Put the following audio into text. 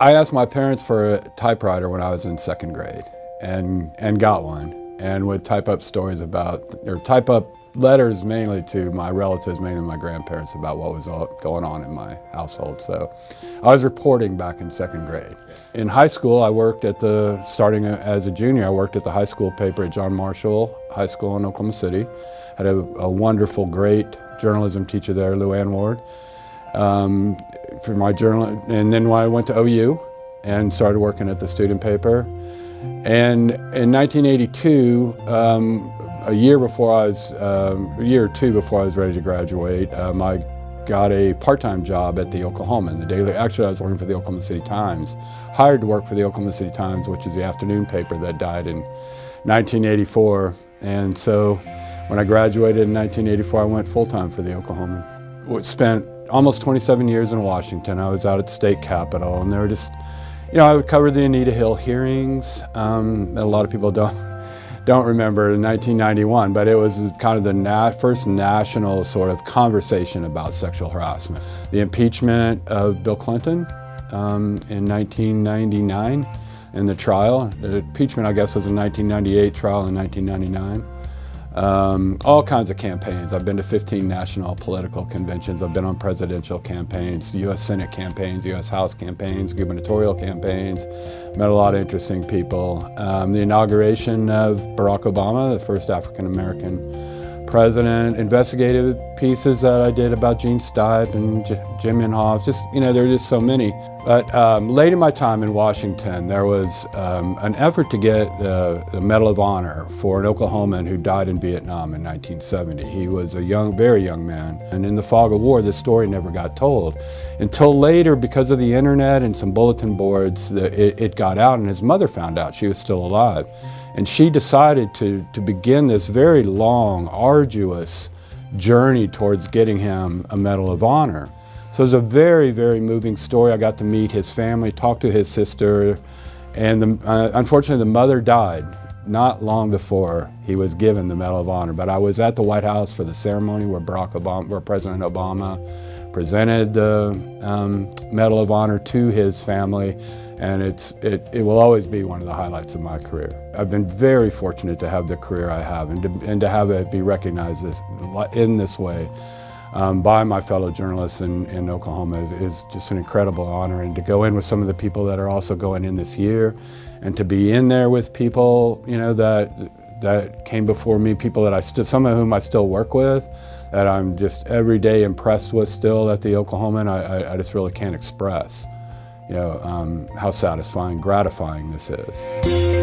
I asked my parents for a typewriter when I was in second grade and got one, and would type up stories about, or type up letters mainly to my relatives, mainly my grandparents, about what was going on in my household. So I was reporting back in second grade. In high school, I worked at starting as a junior, I worked at the high school paper at John Marshall High School in Oklahoma City. Had a wonderful, great journalism teacher there, Lou Ann Ward. For my journal, and then when I went to OU and started working at the student paper. And in 1982, a year or two before I was ready to graduate, I got a part-time job at the Oklahoman, actually I was working for the Oklahoma City Times, hired to work for the Oklahoma City Times, which is the afternoon paper that died in 1984. And so when I graduated in 1984, I went full-time for the Oklahoman. Spent almost 27 years in Washington. I was out at the state capitol, and they were just, I would cover the Anita Hill hearings that a lot of people don't remember in 1991, but it was kind of the first national sort of conversation about sexual harassment. The impeachment of Bill Clinton in 1999 and the trial. The impeachment, I guess, was a 1998 trial in 1999. All kinds of campaigns. I've been to 15 national political conventions. I've been on presidential campaigns, U.S. Senate campaigns, U.S. House campaigns, gubernatorial campaigns. Met a lot of interesting people. The inauguration of Barack Obama, the first African-American president. Investigative pieces that I did about Gene Stipe and Jim Inhofe. Just, there are just so many. But late in my time in Washington, there was an effort to get the Medal of Honor for an Oklahoman who died in Vietnam in 1970. He was a very young man. And in the fog of war, this story never got told. Until later, because of the internet and some bulletin boards, it got out, and his mother found out. She was still alive. And she decided to begin this very long, arduous journey towards getting him a Medal of Honor. So it was a very, very moving story. I got to meet his family, talk to his sister, and unfortunately the mother died not long before he was given the Medal of Honor. But I was at the White House for the ceremony where President Obama presented the Medal of Honor to his family, and it will always be one of the highlights of my career. I've been very fortunate to have the career I have, and to have it be recognized in this way by my fellow journalists in Oklahoma is just an incredible honor. And to go in with some of the people that are also going in this year, and to be in there with people that came before me, people that some of whom I still work with, that I'm just every day impressed with still at the Oklahoman, I just really can't express how satisfying, gratifying this is.